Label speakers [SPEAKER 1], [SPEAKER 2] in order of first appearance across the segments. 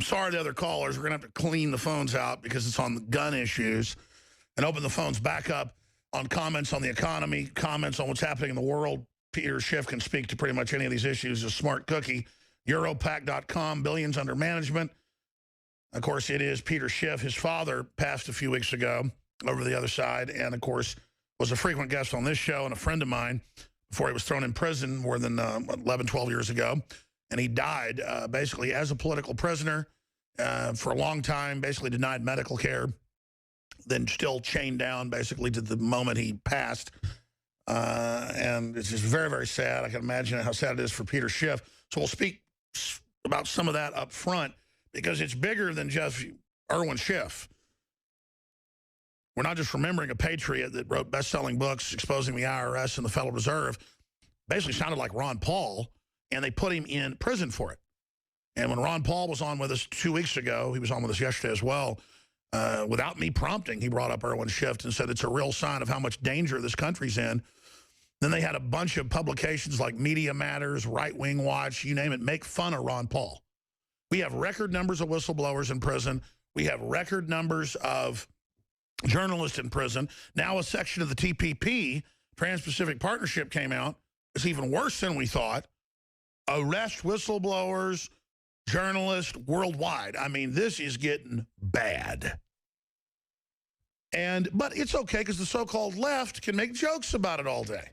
[SPEAKER 1] sorry the other callers. We're going to have to clean the phones out because it's on the gun issues and open the phones back up on comments on the economy, comments on what's happening in the world. Peter Schiff can speak to pretty much any of these issues. A smart cookie. Europac.com, billions under management. Of course, it is Peter Schiff. His father passed a few weeks ago over the other side, and, of course, was a frequent guest on this show and a friend of mine before he was thrown in prison more than 11, 12 years ago. And he died basically as a political prisoner for a long time, basically denied medical care, then still chained down basically to the moment he passed. And it's just very, very sad. I can imagine how sad it is for Peter Schiff. So we'll speak about some of that up front because it's bigger than just Irwin Schiff. We're not just remembering a patriot that wrote best-selling books exposing the IRS and the Federal Reserve. Basically sounded like Ron Paul, and they put him in prison for it. And when Ron Paul was on with us 2 weeks ago, he was on with us yesterday as well, without me prompting, he brought up Irwin Schiff and said it's a real sign of how much danger this country's in. Then they had a bunch of publications like Media Matters, Right Wing Watch, you name it, make fun of Ron Paul. We have record numbers of whistleblowers in prison. We have record numbers of journalists in prison. Now a section of the TPP, Trans-Pacific Partnership, came out. It's even worse than we thought. Arrest whistleblowers, journalists worldwide. I mean, this is getting bad. But it's okay because the so-called left can make jokes about it all day.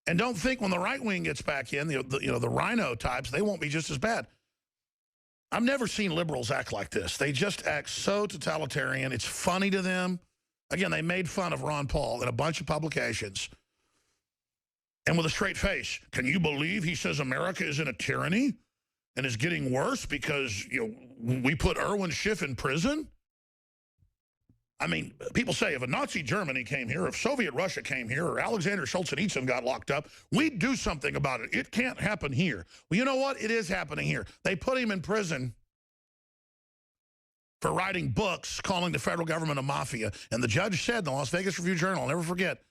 [SPEAKER 1] And don't think when the right wing gets back in, the rhino types, they won't be just as bad. I've never seen liberals act like this. They just act so totalitarian. It's funny to them. Again, they made fun of Ron Paul in a bunch of publications. And with a straight face, can you believe he says America is in a tyranny and is getting worse because we put Irwin Schiff in prison? I mean, people say if a Nazi Germany came here, if Soviet Russia came here, or Alexander Solzhenitsyn got locked up, we'd do something about it. It can't happen here. Well, you know what? It is happening here. They put him in prison for writing books calling the federal government a mafia. And the judge said in the Las Vegas Review-Journal, I'll never forget,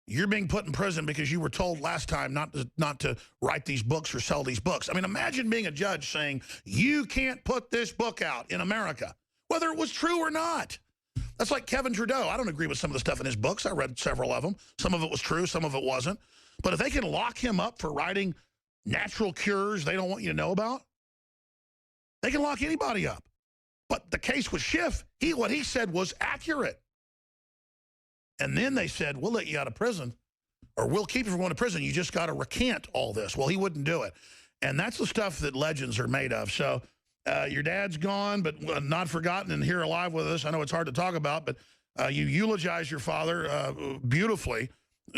[SPEAKER 1] you're being put in prison because you were told last time not to write these books or sell these books. I mean, imagine being a judge saying, you can't put this book out in America, whether it was true or not. That's like Kevin Trudeau. I don't agree with some of the stuff in his books. I read several of them. Some of it was true, some of it wasn't. But if they can lock him up for writing natural cures they don't want you to know about, they can lock anybody up. But the case with Schiff, what he said was accurate. And then they said, we'll let you out of prison, or we'll keep you from going to prison. You just got to recant all this. Well, he wouldn't do it. And that's the stuff that legends are made of. So your dad's gone, but not forgotten and here alive with us. I know it's hard to talk about, but you eulogize your father beautifully,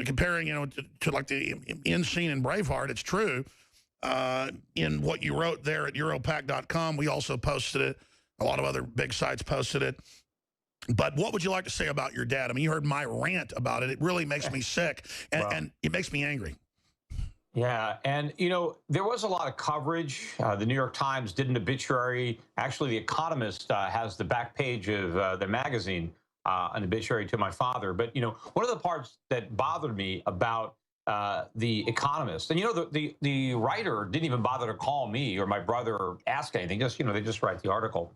[SPEAKER 1] comparing, to like the end scene in Braveheart. It's true. In what you wrote there at Europac.com, we also posted it. A lot of other big sites posted it. But what would you like to say about your dad? I mean, you heard my rant about it. It really makes me sick, and it makes me angry.
[SPEAKER 2] Yeah, and, there was a lot of coverage. The New York Times did an obituary. Actually, The Economist has the back page of their magazine, an obituary to my father. But, one of the parts that bothered me about The Economist, and, the writer didn't even bother to call me or my brother or ask anything. Just, they just write the article.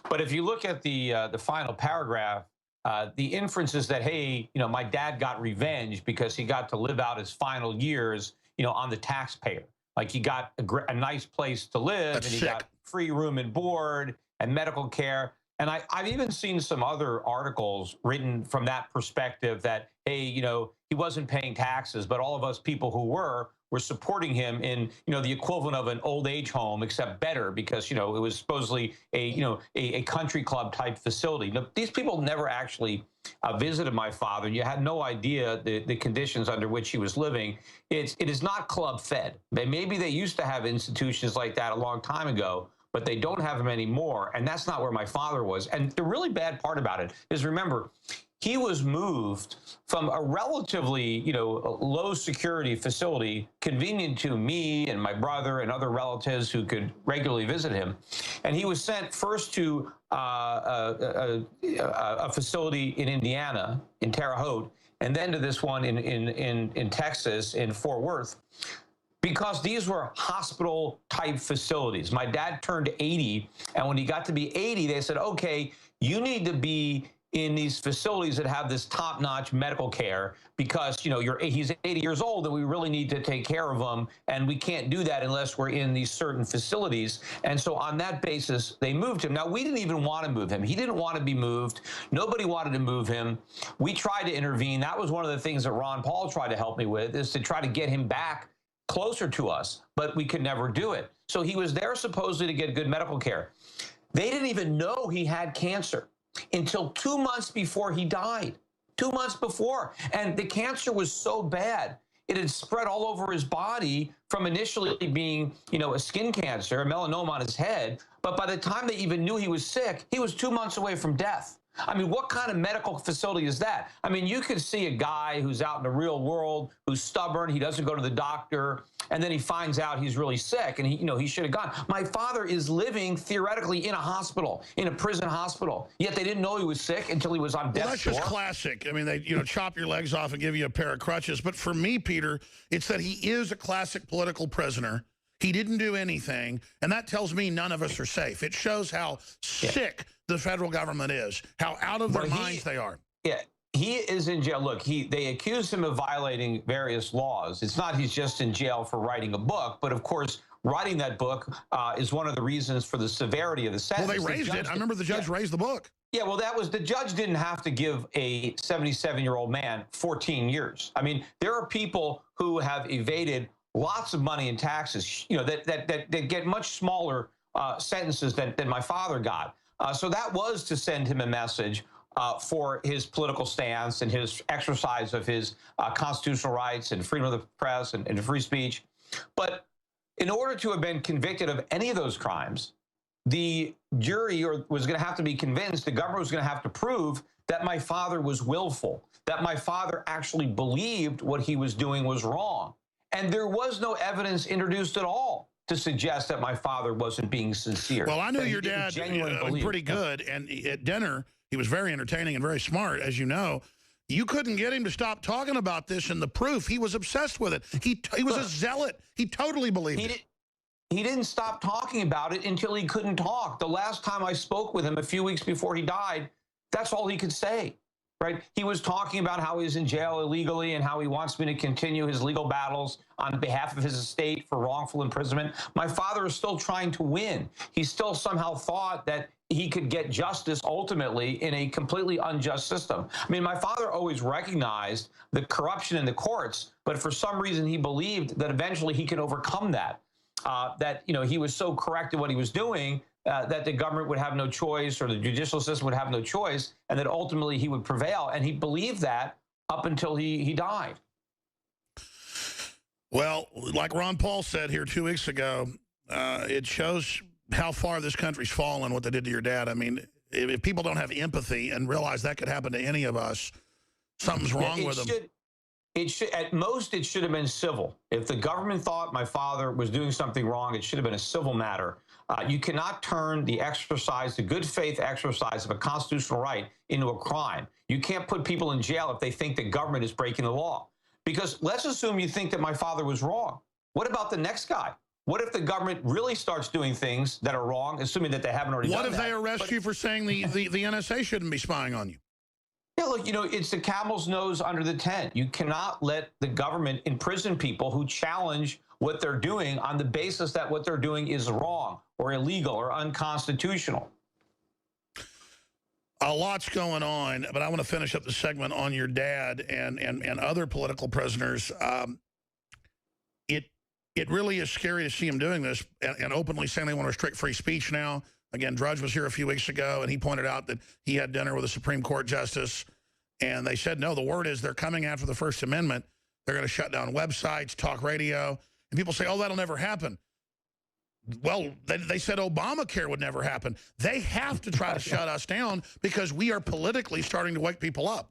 [SPEAKER 2] But if you look at the final paragraph, the inference is that, hey, my dad got revenge because he got to live out his final years, on the taxpayer. Like he got a nice place to live.
[SPEAKER 1] That's
[SPEAKER 2] and he
[SPEAKER 1] sick.
[SPEAKER 2] got free room and board and medical care. And I've even seen some other articles written from that perspective that, hey, he wasn't paying taxes, but all of us people who were supporting him in, the equivalent of an old age home, except better because, it was supposedly a country club type facility. Now, these people never actually visited my father. You had no idea the conditions under which he was living. It is not club fed. Maybe they used to have institutions like that a long time ago, but they don't have them anymore. And that's not where my father was. And the really bad part about it is, remember, he was moved from a relatively, low security facility, convenient to me and my brother and other relatives who could regularly visit him. And he was sent first to a facility in Indiana, in Terre Haute, and then to this one in Texas, in Fort Worth. because these were hospital type facilities. My dad turned 80, and when he got to be 80, they said, okay, you need to be in these facilities that have this top-notch medical care because, you know, he's 80 years old and we really need to take care of him, and we can't do that unless we're in these certain facilities. And so on that basis, they moved him. Now, we didn't even want to move him. He didn't want to be moved. Nobody wanted to move him. We tried to intervene. That was one of the things that Ron Paul tried to help me with, is to try to get him back closer to us, but we could never do it. So he was there supposedly to get good medical care. They didn't even know he had cancer until 2 months before he died. 2 months before. And the cancer was so bad, it had spread all over his body from initially being, you know, a skin cancer, a melanoma on his head. But by the time they even knew he was sick, he was 2 months away from death. I mean, what kind of medical facility is that? I mean, you could see a guy who's out in the real world, who's stubborn, he doesn't go to the doctor, and then he finds out he's really sick, and he should have gone. My father is living theoretically in a hospital, in a prison hospital, yet they didn't know he was sick until he was on death's door.
[SPEAKER 1] That's just classic. I mean, they chop your legs off and give you a pair of crutches. But for me, Peter, it's that he is a classic political prisoner. He didn't do anything, and that tells me none of us are safe. It shows how sick the federal government is, how out of their minds they are.
[SPEAKER 2] Yeah, he is in jail. Look, they accuse him of violating various laws. It's not he's just in jail for writing a book, but of course, writing that book is one of the reasons for the severity of the sentence.
[SPEAKER 1] Well, they raised it. I remember the judge raised the book.
[SPEAKER 2] Yeah, well, the judge didn't have to give a 77-year-old man 14 years. I mean, there are people who have evaded lots of money in taxes, that get much smaller sentences than my father got. So that was to send him a message for his political stance and his exercise of his constitutional rights and freedom of the press and free speech. But in order to have been convicted of any of those crimes, the jury was going to have to be convinced, the government was going to have to prove that my father was willful, that my father actually believed what he was doing was wrong. And there was no evidence introduced at all to suggest that my father wasn't being sincere.
[SPEAKER 1] Well, I knew your dad pretty good, and at dinner, he was very entertaining and very smart, as you know. You couldn't get him to stop talking about this, and the proof, he was obsessed with it. He was a zealot. He totally believed it.
[SPEAKER 2] He didn't stop talking about it until he couldn't talk. The last time I spoke with him a few weeks before he died, that's all he could say. Right? He was talking about how he's in jail illegally and how he wants me to continue his legal battles on behalf of his estate for wrongful imprisonment. My father is still trying to win. He still somehow thought that he could get justice ultimately in a completely unjust system. I mean, my father always recognized the corruption in the courts, but for some reason he believed that eventually he could overcome that. He was so correct in what he was doing that the government would have no choice, or the judicial system would have no choice, and that ultimately he would prevail. And he believed that up until he died.
[SPEAKER 1] Well, like Ron Paul said here 2 weeks ago, it shows how far this country's fallen, what they did to your dad. I mean, if people don't have empathy and realize that could happen to any of us, something's wrong with them.
[SPEAKER 2] At most, it should have been civil. If the government thought my father was doing something wrong, it should have been a civil matter. You cannot turn the good faith exercise of a constitutional right into a crime. You can't put people in jail if they think the government is breaking the law. Because let's assume you think that my father was wrong. What about the next guy? What if the government really starts doing things that are wrong, assuming that they haven't already done that?
[SPEAKER 1] What if they arrest you for saying the NSA shouldn't be spying on you?
[SPEAKER 2] Yeah, look, it's the camel's nose under the tent. You cannot let the government imprison people who challenge what they're doing on the basis that what they're doing is wrong or illegal or unconstitutional.
[SPEAKER 1] A lot's going on, but I want to finish up the segment on your dad and other political prisoners. It really is scary to see him doing this and openly saying they want to restrict free speech now. Again, Drudge was here a few weeks ago, and he pointed out that he had dinner with a Supreme Court justice, and they said, no, the word is they're coming after the First Amendment. They're going to shut down websites, talk radio, and people say, oh, that'll never happen. Well, they said Obamacare would never happen. They have to try to shut us down because we are politically starting to wake people up.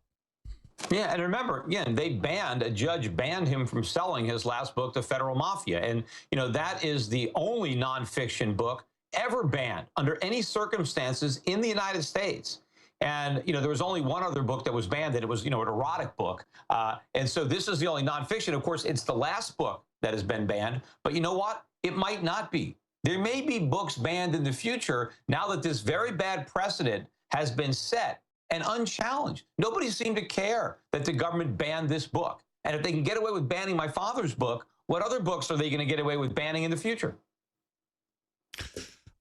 [SPEAKER 2] Yeah, and remember, again, a judge banned him from selling his last book, The Federal Mafia. And, that is the only nonfiction book ever banned under any circumstances in the United States. And, there was only one other book that was banned, and it was, an erotic book. And so this is the only nonfiction. Of course, it's the last book that has been banned. But you know what? It might not be. There may be books banned in the future now that this very bad precedent has been set and unchallenged. Nobody seemed to care that the government banned this book. And if they can get away with banning my father's book, what other books are they going to get away with banning in the future?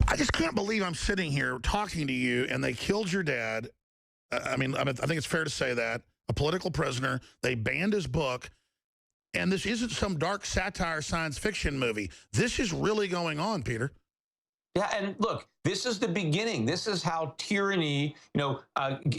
[SPEAKER 1] I just can't believe I'm sitting here talking to you and they killed your dad. I think it's fair to say that. A political prisoner. They banned his book. And this isn't some dark satire science fiction movie. This is really going on, Peter.
[SPEAKER 2] Yeah, and look, this is the beginning. This is how tyranny,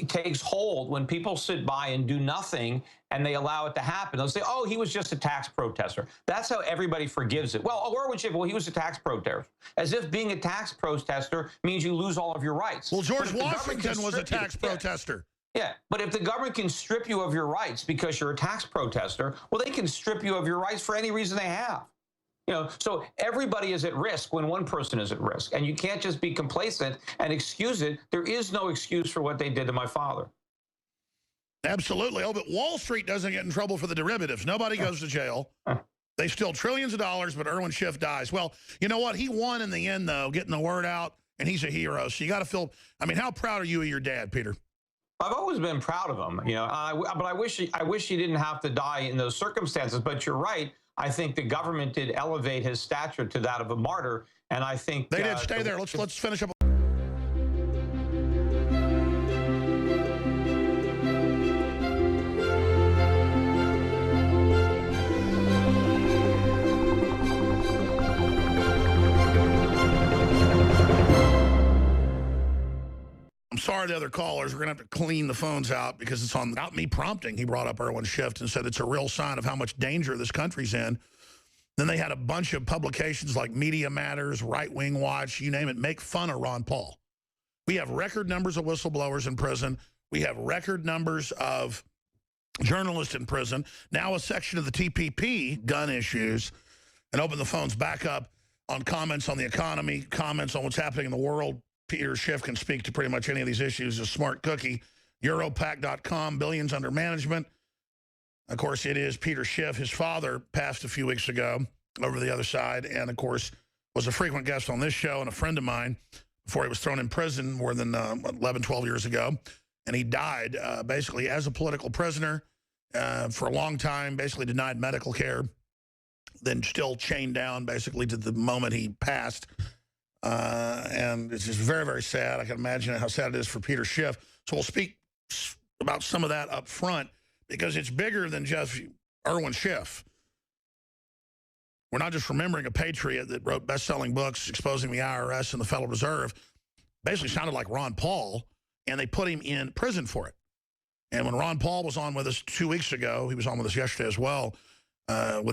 [SPEAKER 2] takes hold when people sit by and do nothing and they allow it to happen. They'll say, oh, he was just a tax protester. That's how everybody forgives it. Well, Erwin Schiff, well, he was a tax protester. As if being a tax protester means you lose all of your rights.
[SPEAKER 1] Well, George Washington was a tax protester.
[SPEAKER 2] Yeah, but if the government can strip you of your rights because you're a tax protester, well, they can strip you of your rights for any reason they have. So everybody is at risk when one person is at risk, and you can't just be complacent and excuse it. There is no excuse for what they did to my father.
[SPEAKER 1] Absolutely. Oh, but Wall Street doesn't get in trouble for the derivatives. Nobody goes to jail. They steal trillions of dollars, but Erwin Schiff dies. Well, you know what? He won in the end, though, getting the word out, and he's a hero. So you got to feel, how proud are you of your dad, Peter?
[SPEAKER 2] I've always been proud of him, but I wish he didn't have to die in those circumstances. But you're right. I think the government did elevate his stature to that of a martyr, and I think
[SPEAKER 1] they did. Stay there. Let's finish up. I'm sorry, the other callers. We're going to have to clean the phones out because it's on, without me prompting, he brought up Erwin Schiff and said it's a real sign of how much danger this country's in. Then they had a bunch of publications like Media Matters, Right Wing Watch, you name it, make fun of Ron Paul. We have record numbers of whistleblowers in prison. We have record numbers of journalists in prison. Now a section of the TPP, gun issues, and open the phones back up on comments on the economy, comments on what's happening in the world. Peter Schiff can speak to pretty much any of these issues. A smart cookie. Europac.com, billions under management. Of course, it is Peter Schiff. His father passed a few weeks ago over the other side, and of course, was a frequent guest on this show and a friend of mine before he was thrown in prison more than 11, 12 years ago. And he died basically as a political prisoner for a long time, basically denied medical care, then still chained down basically to the moment he passed. And it's just very, very sad. I can imagine how sad it is for Peter Schiff. So we'll speak about some of that up front because it's bigger than just Erwin Schiff. We're not just remembering a patriot that wrote best-selling books exposing the IRS and the Federal Reserve. Basically sounded like Ron Paul, and they put him in prison for it. And when Ron Paul was on with us 2 weeks ago, he was on with us yesterday as well, with